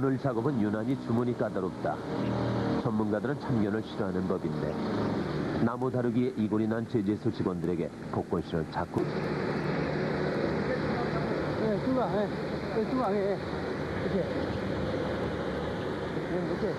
오늘 작업은 유난히 주문이 까다롭다. 전문가들은 참견을 싫어하는 법인데 나무 다루기에 이골이 난 제재소 직원들에게 복권 씨는 자꾸 중앙에 이렇게 이렇게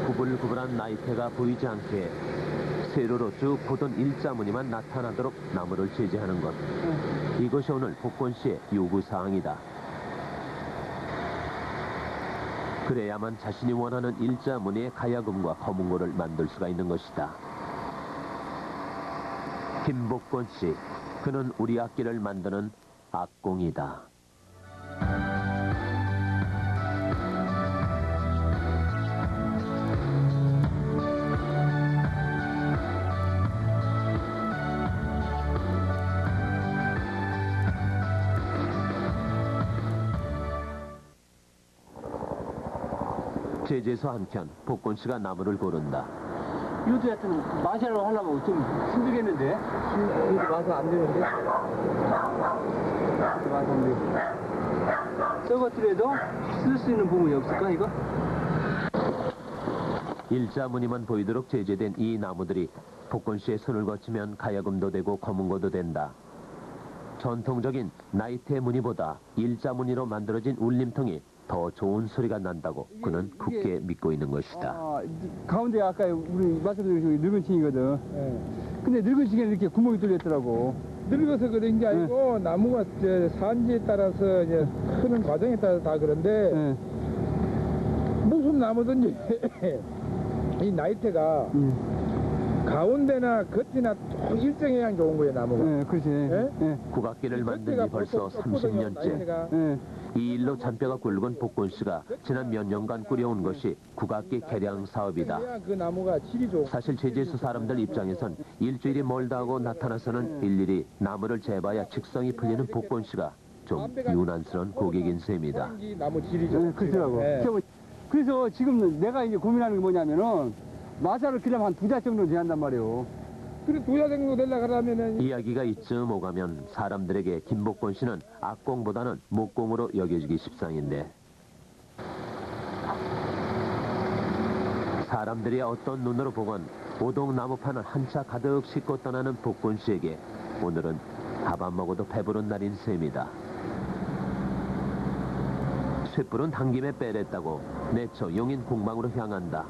구불구불한 나이테가 보이지 않게 세로로 쭉 보던 일자무늬만 나타나도록 나무를 제재하는 것. 이것이 오늘 복권 씨의 요구사항이다. 그래야만 자신이 원하는 일자무늬의 가야금과 거문고를 만들 수가 있는 것이다. 김복권 씨, 그는 우리 악기를 만드는 악공이다. 제재소 한켠 복권 씨가 나무를 고른다. 이것도 하여튼 마샬로 하려면 좀 힘들겠는데? 이것도 마샬 안 되는데? 마샬 안 돼. 저것들에도 쓸 수 있는 부분이 없을까, 이거? 일자무늬만 보이도록 제재된 이 나무들이 복권 씨의 손을 거치면 가야금도 되고 거문고도 된다. 전통적인 나이테 무늬보다 일자무늬로 만들어진 울림통이 더 좋은 소리가 난다고 그는 굳게 믿고 있는 것이다. 가운데 아까 우리 말씀드린 늙은 층이거든. 근데 늙은 층에 이렇게 구멍이 뚫렸더라고. 늙어서 그런 게 아니고 나무가 산지에 따라서 이제 크는 과정에 따라서 다 그런데 무슨 나무든지 이 나이테가 가운데나 겉이나 또 일정해야 좋은 거예요, 나무가. 그렇지. 국악기를 만든 지 벌써 30년째. 이 일로 잔뼈가 굵은 복권 씨가 지난 몇 년간 꾸려온 것이 국악기 개량 사업이다. 그 나무가 질이 좋고. 사실 제재소 사람들 입장에선 일주일이 멀다 하고 나타나서는 일일이 나무를 재봐야 직성이 풀리는 복권 씨가 좀 유난스러운 고객인 셈이다. 나무 질이 좋고. 그렇더라고. 그래서 지금 내가 이제 고민하는 게 뭐냐면은 마샬을 키려면 한 2자 정도 돼야 한단 말이에요. 그래 2자 정도 되려고 하면은 이야기가 이쯤 오가면 사람들에게 김복권 씨는 악공보다는 목공으로 여겨지기 십상인데 사람들이 어떤 눈으로 보건 오동 나무판을 한 차 가득 싣고 떠나는 복권 씨에게 오늘은 밥 안 먹어도 배부른 날인 셈이다. 쇳불은 한 김에 빼냈다고 내처 용인 공방으로 향한다.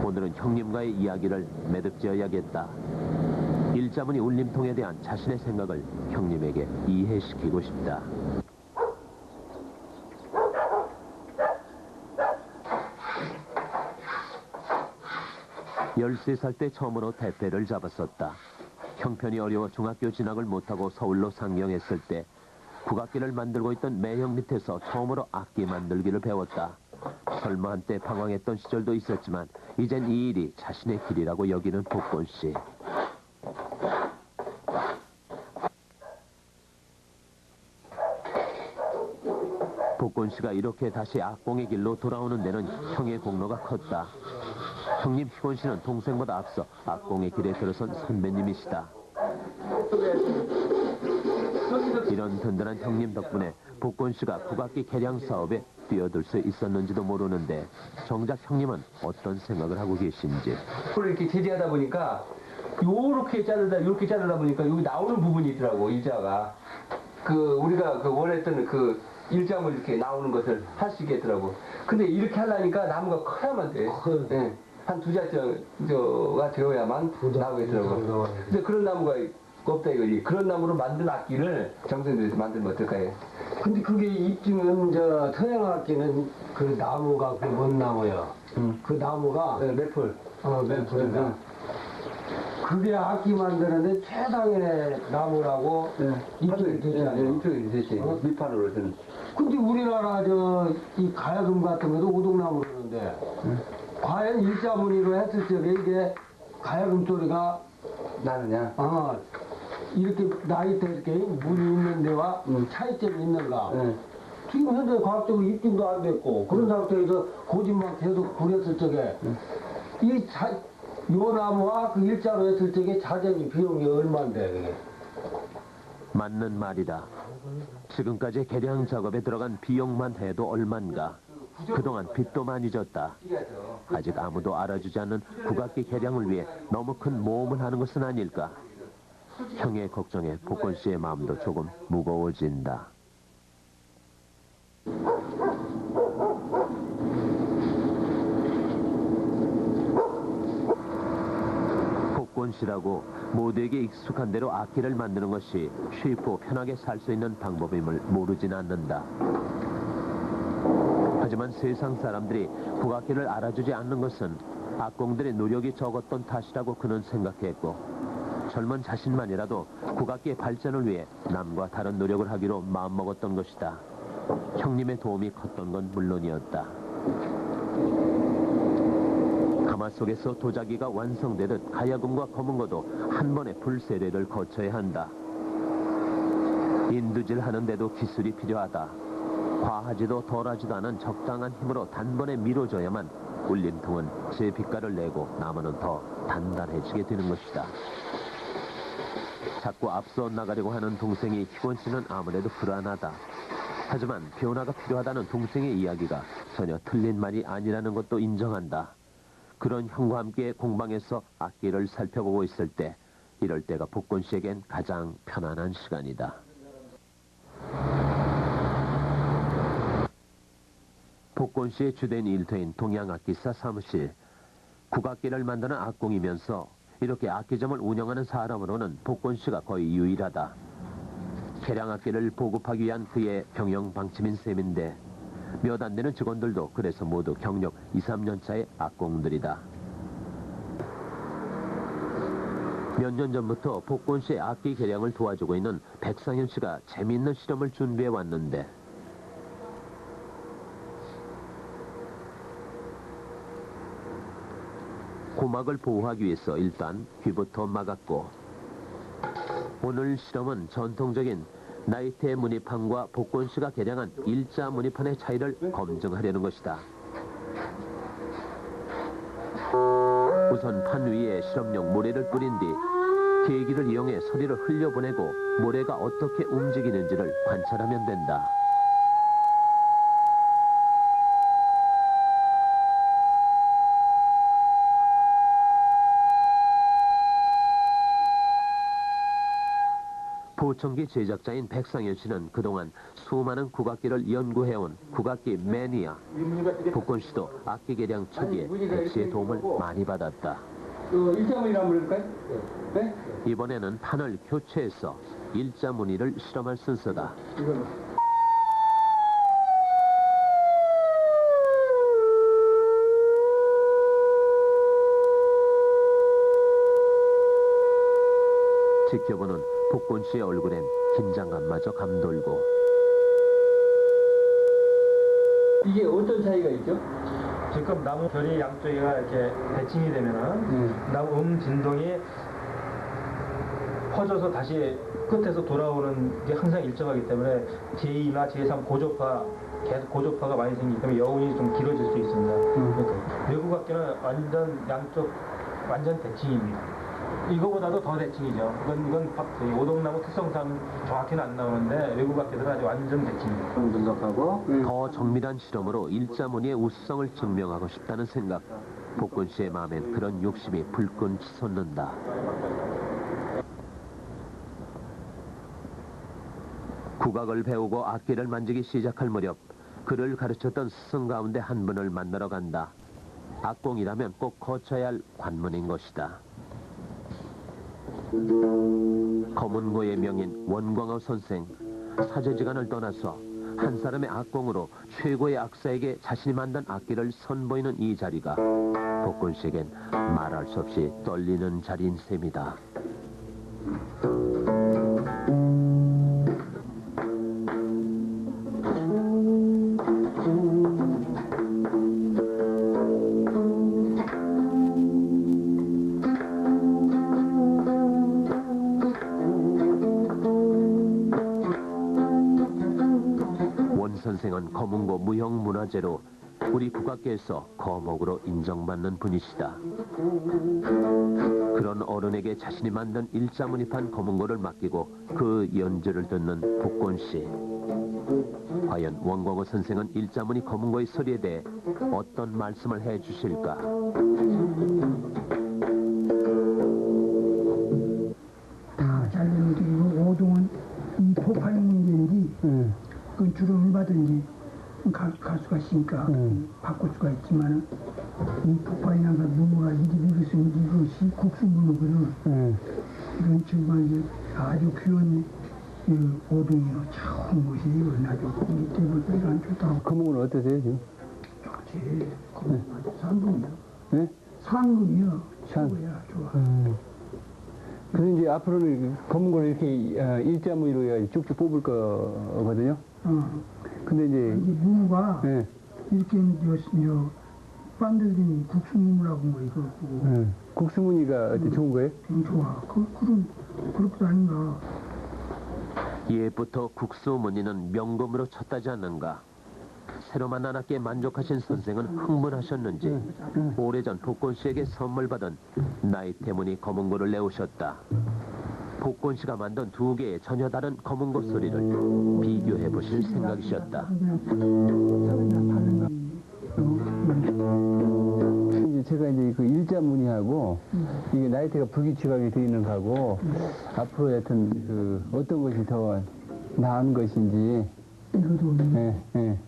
오늘은 형님과의 이야기를 매듭지어야겠다. 일자무늬 울림통에 대한 자신의 생각을 형님에게 이해시키고 싶다. 13살 때 처음으로 대패를 잡았었다. 형편이 어려워 중학교 진학을 못하고 서울로 상경했을 때 국악기를 만들고 있던 매형 밑에서 처음으로 악기 만들기를 배웠다. 설마 한때 방황했던 시절도 있었지만 이젠 이 일이 자신의 길이라고 여기는 복권 씨. 복권 씨가 이렇게 다시 악공의 길로 돌아오는 데는 형의 공로가 컸다. 형님 희곤 씨는 동생보다 앞서 악공의 길에 들어선 선배님이시다. 이런 든든한 형님 덕분에 복권 씨가 국악기 개량 사업에 뛰어들 수 있었는지도 모르는데 정작 형님은 어떤 생각을 하고 계신지. 그걸 이렇게 제재하다 보니까 요렇게 자르다 보니까 여기 나오는 부분이 있더라고, 일자가. 우리가 원했던 일자물 이렇게 나오는 것을 할 수 있겠더라고. 근데 이렇게 하려니까 나무가 커야만 돼. 네. 한 2자가 되어야만 나오겠더라고. 근데 그런 나무가 없다 이거지. 그런 나무로 만든 악기를 정성들에서 만들면 어떨까요? 근데 그게 입증은 서양 악기는 그 나무가 뭔 나무야? 그 나무가 매풀. 매풀인가? 그게 악기 만드는데 최당의 나무라고 입증이 됐잖아요. 입증이 됐지. 밑판으로서는. 근데 우리나라 이 가야금 같은 것도 오동나무 그러는데 과연 일자무늬로 했을 적에 이게 가야금 소리가 나느냐? 이렇게 나이테 이렇게 물이 있는 데와 차이점이 있는가? 지금 현재 과학적으로 입증도 안 됐고 그런 상태에서 고집만 계속 부렸을 적에 요 나무와 그 일자로 했을 적에 자재비 비용이 얼마인데 그게? 맞는 말이다. 지금까지 개량 작업에 들어간 비용만 해도 얼만가. 그동안 빚도 많이 졌다. 아직 아무도 알아주지 않는 국악기 개량을 위해 너무 큰 모험을 하는 것은 아닐까. 형의 걱정에 복권 씨의 마음도 조금 무거워진다. 복권 씨라고 모두에게 익숙한 대로 악기를 만드는 것이 쉽고 편하게 살 수 있는 방법임을 모르진 않는다. 하지만 세상 사람들이 국악기를 알아주지 않는 것은 악공들의 노력이 적었던 탓이라고 그는 생각했고, 젊은 자신만이라도 국악기의 발전을 위해 남과 다른 노력을 하기로 마음먹었던 것이다. 형님의 도움이 컸던 건 물론이었다. 가마 속에서 도자기가 완성되듯 가야금과 검은고도 한 번에 불세례를 거쳐야 한다. 인두질 하는데도 기술이 필요하다. 과하지도 덜하지도 않은 적당한 힘으로 단번에 밀어줘야만 울림통은 제 빛깔을 내고 나무는 더 단단해지게 되는 것이다. 자꾸 앞서 나가려고 하는 동생이 희권 씨는 아무래도 불안하다. 하지만 변화가 필요하다는 동생의 이야기가 전혀 틀린 말이 아니라는 것도 인정한다. 그런 형과 함께 공방에서 악기를 살펴보고 있을 때, 이럴 때가 복권 씨에겐 가장 편안한 시간이다. 복권 씨의 주된 일터인 동양악기사 사무실. 국악기를 만드는 악공이면서 이렇게 악기점을 운영하는 사람으로는 복권 씨가 거의 유일하다. 개량악기를 보급하기 위한 그의 경영 방침인 셈인데, 몇 안 되는 직원들도 그래서 모두 경력 2, 3년 차의 악공들이다. 몇 년 전부터 복권 씨의 악기 개량을 도와주고 있는 백상현 씨가 재미있는 실험을 준비해 왔는데, 고막을 보호하기 위해서 일단 귀부터 막았고, 오늘 실험은 전통적인 나이테 무늬판과 복권 씨가 개량한 일자 무늬판의 차이를 검증하려는 것이다. 우선 판 위에 실험용 모래를 뿌린 뒤 계기를 이용해 소리를 흘려보내고 모래가 어떻게 움직이는지를 관찰하면 된다. 보청기 제작자인 백상현 씨는 그동안 수많은 국악기를 연구해온 국악기 매니아. 복권 씨도 악기 개량 초기에 백 씨의 도움을 많이 받았다. 일자무늬를 한번 해볼까요? 네? 이번에는 판을 교체해서 일자 무늬를 실험할 순서다. 지켜보는 복권 씨의 얼굴엔 긴장감마저 감돌고. 이게 어떤 차이가 있죠? 지금 나무 결이 양쪽이가 이렇게 대칭이 되면은 나무 진동이 퍼져서 다시 끝에서 돌아오는 게 항상 일정하기 때문에 제2나 제3 고조파, 계속 고조파가 많이 생기기 때문에 여운이 좀 길어질 수 있습니다. 외국 악기는 양쪽 완전 대칭입니다. 이거보다도 더 대칭이죠. 이건 오동나무 특성상 정확히는 안 나오는데 외국 악기들은 아주 완전 대칭입니다. 분석하고 더 정밀한 실험으로 일자무늬의 우수성을 증명하고 싶다는 생각. 복권 씨의 마음엔 그런 욕심이 불끈 치솟는다. 국악을 배우고 악기를 만지기 시작할 무렵 그를 가르쳤던 스승 가운데 한 분을 만나러 간다. 악공이라면 꼭 거쳐야 할 관문인 것이다. 검은고의 명인 원광호 선생. 사제지간을 떠나서 한 사람의 악공으로 최고의 악사에게 자신이 만든 악기를 선보이는 이 자리가 복권 씨에겐 말할 수 없이 떨리는 자리인 셈이다. 선생은 검은고 무형문화재로 우리 국악계에서 거목으로 인정받는 분이시다. 그런 어른에게 자신이 만든 일자무늬판 거문고를 맡기고 그 연주를 듣는 복곤 씨. 과연 원광호 선생은 일자무늬 거문고의 소리에 대해 어떤 말씀을 해주실까? 다 잘 되는데 이거 오동은 이 폭발 문제인지 그건 주로 얼마든지 가수가 있으니까 바꿀 수가 있지만 이 폭발이 나서 문무가 이것이 국수 문무거든. 이건 정말 이제 아주 귀한 오동이요. 참 것이 이건 아주 이때부터 이런 좋다고. 거목은 어떠세요 지금? 좋지. 아주 상금이요. 네? 상금이요. 상. 최고야 좋아. 그래서 이제 앞으로는 거문고를 이렇게 일자무늬로 해가지고 쭉쭉 뽑을 거거든요. 근데 이제 문무가 예. 이렇게 저 반들이 국수문무라고 뭐 이거 보고 국수무늬가 어때 좋은 거예요? 좋아. 그렇게 아닌가. 예부터 국수무늬는 명금으로 쳤다지 않는가? 새로 만난 학기에 만족하신 선생은 흥분하셨는지 오래전 복곤 씨에게 선물 받은 나이테 무늬 거문고를 내오셨다. 복곤 씨가 만든 두 개의 전혀 다른 거문고 소리를 비교해 보실 생각이셨다. 이제 제가 이제 그 일자무늬하고 이게 나이테가 불규칙하게 되어 있는 거하고 앞으로 하여튼 그 어떤 것이 더 나은 것인지. 이것도 예.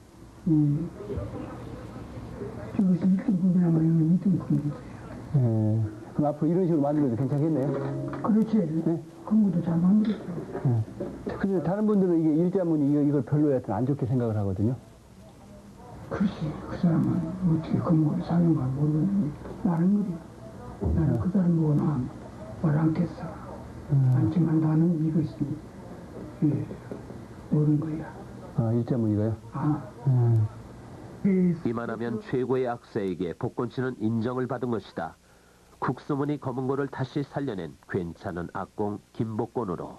이것이 1등 구매하면 2등 구매돼요. 그럼 앞으로 이런 식으로 만들어도 괜찮겠네요? 그렇지. 네. 그것도 잘 만들었어. 근데 다른 분들은 이게 일자무늬 이걸 별로 하여튼 안 좋게 생각을 하거든요. 그렇지. 그 사람은 어떻게 그걸 사는가 모르는데 나는 그래. 나는 그 사람 보고 말 않겠어. 않지만 나는 이것이 모르는 거야. 아, 일자무늬가요? 이만하면 최고의 악세에게 복곤 씨는 인정을 받은 것이다. 국수무늬 거문고를 다시 살려낸 괜찮은 악공 김복곤으로.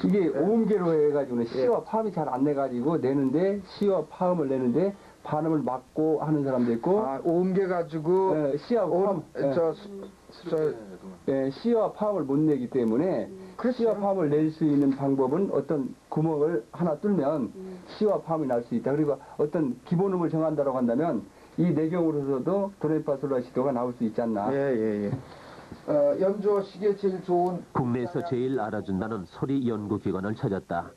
이게 오음계로 해가지고는 시와 파음이 잘 안 내가지고 내는데 시와 파음을 내는데 발음을 막고 하는 사람도 있고 오음계 가지고 시와 파음 시와 파음을 못 내기 때문에 시와 파음을 낼 수 있는 방법은 어떤 구멍을 하나 뚫면 시와 파음이 날 수 있다. 그리고 어떤 기본음을 정한다고 한다면 이 내경으로서도 도레미파솔라시도가 나올 수 있지 않나. 연주하시기에 제일 좋은 국내에서 제일 알아준다는 소리 연구기관을 찾았다.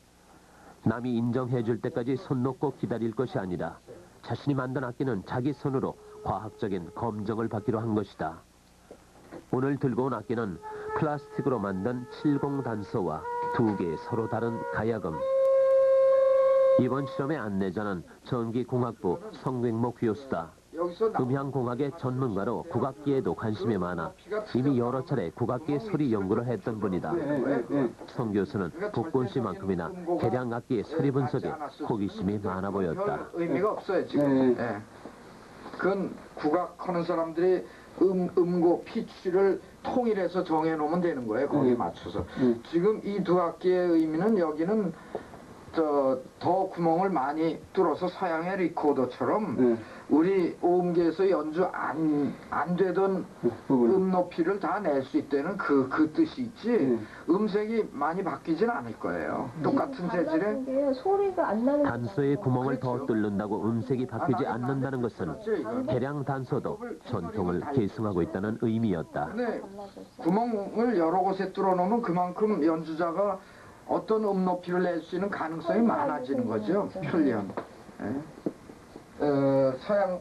남이 인정해줄 때까지 손 놓고 기다릴 것이 아니라 자신이 만든 악기는 자기 손으로 과학적인 검증을 받기로 한 것이다. 오늘 들고 온 악기는 플라스틱으로 만든 70 단소와 두 개의 서로 다른 가야금. 이번 실험의 안내자는 전기공학부 성백목 교수다. 음향공학의 전문가로 국악기에도 관심이 많아 이미 여러 차례 국악기의 소리 연구를 했던 분이다. 성 교수는 복곤 씨만큼이나 개량 악기의 소리 분석에 호기심이 많아 보였다. 의미가 없어요 지금. 그건 국악하는 사람들이 음고 피치를 통일해서 정해놓으면 되는 거예요. 거기에 맞춰서. 지금 이 두 악기의 의미는 여기는 더 구멍을 많이 뚫어서 서양의 리코더처럼 우리 오음계에서 연주 안 되던 음 높이를 다 낼 수 있다는 그 뜻이 있지 음색이 많이 바뀌진 않을 거예요. 똑같은 재질의 소리가 안 나는 단소의 구멍을 더 뚫는다고 음색이 바뀌지 않는다는 것은 개량 단소도 전통을 계승하고 있다는 의미였다. 근데 구멍을 여러 곳에 뚫어놓으면 그만큼 연주자가 어떤 음 높이를 낼 수 있는 가능성이 많아지는 거죠. 편리한. 서양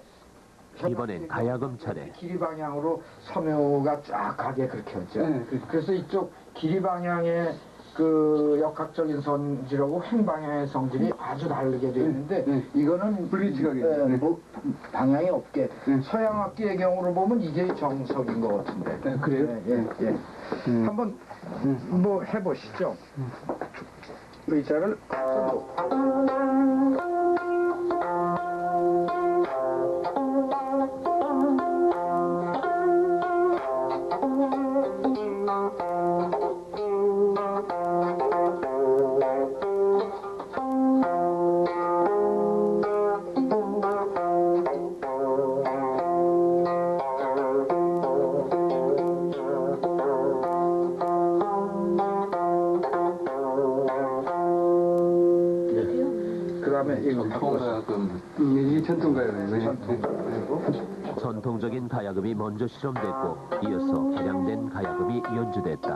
이번엔 가야금 차례. 길이 방향으로 섬유가 쫙 가게 그렇게 했죠. 그래서 이쪽 길이 방향의 그 역학적인 성질하고 횡 방향의 성질이 아주 다르게 되어 있는데 이거는 불규칙하게 뭐 방향이 없게 서양 악기의 경우로 보면 이게 정석인 것 같은데. 그래요? 한번 뭐 해보시죠. 의자를 전통가요. 전통적인 가야금이 먼저 실험됐고 이어서 개량된 가야금이 연주됐다.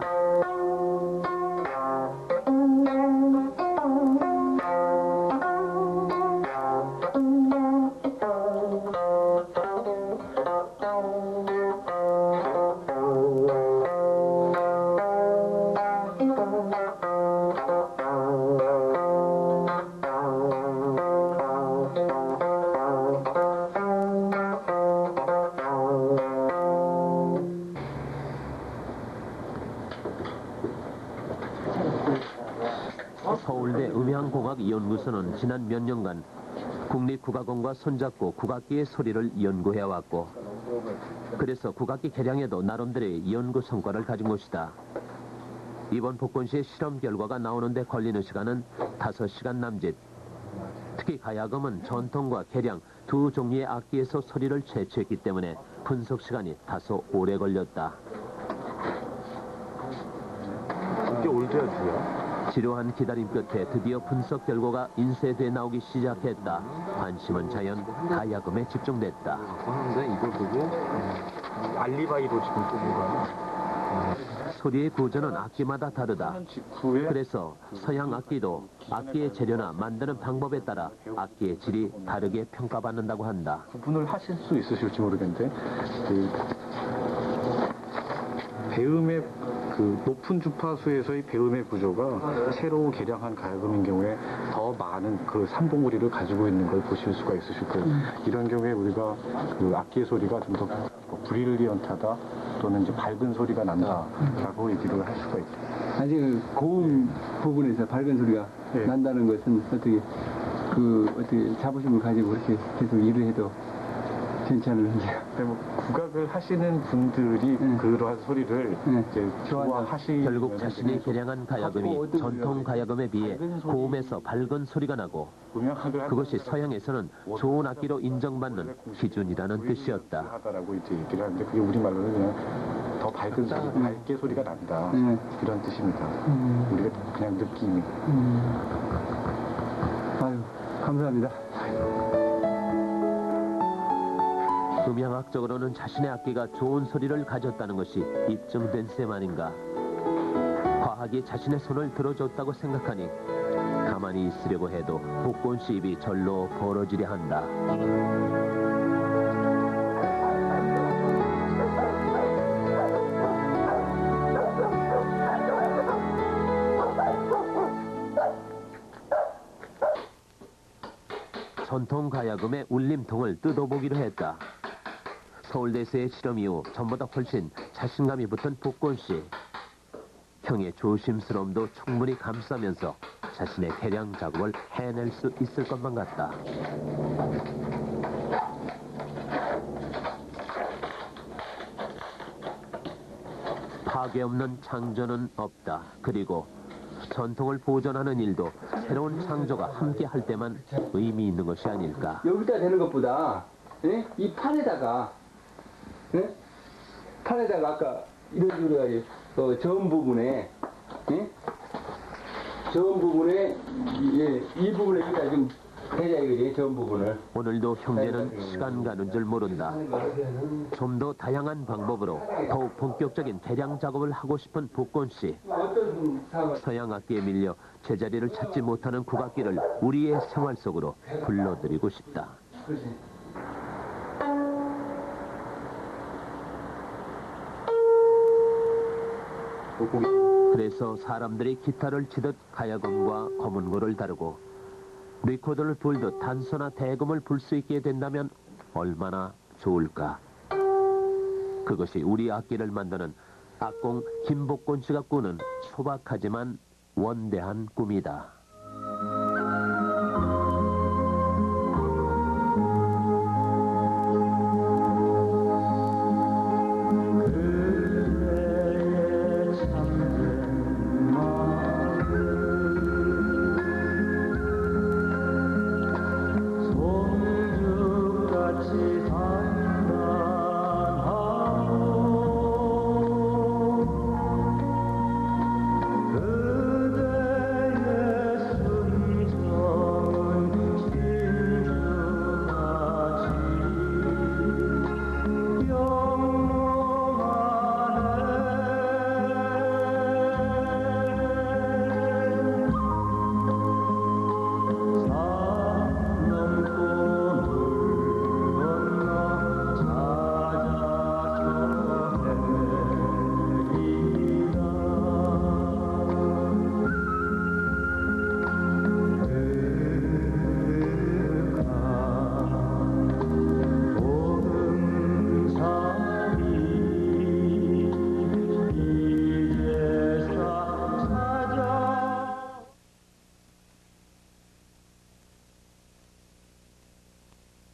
서울대 음향공학연구소는 지난 몇 년간 국립국악원과 손잡고 국악기의 소리를 연구해왔고 그래서 국악기 개량에도 나름대로의 연구 성과를 가진 곳이다. 이번 복권시의 실험 결과가 나오는데 걸리는 시간은 5시간 남짓. 특히 가야금은 전통과 개량 두 종류의 악기에서 소리를 채취했기 때문에 분석 시간이 다소 오래 걸렸다. 이게 올드야 주야? 지루한 기다림 끝에 드디어 분석 결과가 인쇄돼 나오기 시작했다. 관심은 자연 가야금에 집중됐다. 하는데 이걸 보고 알리바이로 지금 뽑은 거야. 소리의 구조는 악기마다 다르다. 직후에 그래서 서양 악기도 악기의 재료나 만드는 방법에 따라 악기의 질이 다르게 평가받는다고 한다. 구분을 하실 수 있으실지 모르겠는데 그 배음의 그 높은 주파수에서의 배음의 구조가 새로 개량한 가야금인 경우에 더 많은 그 삼봉우리를 가지고 있는 걸 보실 수가 있으실 거예요. 이런 경우에 우리가 그 악기의 소리가 좀 더 브릴리언트하다 또는 이제 밝은 소리가 난다라고 얘기를 할 수가 있죠. 아직 그 고음 부분에서 밝은 소리가 네. 난다는 것은 어떻게 자부심을 가지고 그렇게 계속 일을 해도 괜찮은데. 근데 뭐 국악을 하시는 분들이 그러한 소리를 이제 좋아하시는 결국 자신이 개량한 가야금이 전통 가야금에 비해 고음에서 밝은 소리가 나고 그것이 서양에서는 좋은 악기로 인정받는 기준이라는 뜻이었다. 하다라고 이제 얘기를 하는데 그게 우리말로는 그냥 더 밝은 소리, 밝게 소리가 난다 이런 뜻입니다. 우리가 그냥 느낌이. 아유, 감사합니다. 음향학적으로는 자신의 악기가 좋은 소리를 가졌다는 것이 입증된 셈 아닌가. 과학이 자신의 손을 들어줬다고 생각하니 가만히 있으려고 해도 복권씨 입이 절로 벌어지려 한다. 전통 가야금의 울림통을 뜯어보기로 했다. 서울대에서의 실험 이후 전보다 훨씬 자신감이 붙은 복권씨. 형의 조심스러움도 충분히 감싸면서 자신의 개량 작업을 해낼 수 있을 것만 같다. 파괴 없는 창조는 없다. 그리고 전통을 보존하는 일도 새로운 창조가 함께 할 때만 의미 있는 것이 아닐까. 여기다 대는 것보다 이 판에다가 판에다가 아까 이런 식으로 해야지 전 부분에 전 부분에 이 부분에 여기다 좀 대자 이거지 전 부분을. 오늘도 형제는 시간 가는 줄 모른다. 좀 더 다양한 방법으로 더욱 본격적인 개량 작업을 하고 싶은 복권씨. 서양 악기에 밀려 제자리를 찾지 못하는 국악기를 우리의 생활 속으로 불러들이고 싶다. 그래서 사람들이 기타를 치듯 가야금과 검은고를 다루고 리코더를 불듯 단소나 대금을 불 수 있게 된다면 얼마나 좋을까. 그것이 우리 악기를 만드는 악공 김복권 씨가 꾸는 소박하지만 원대한 꿈이다.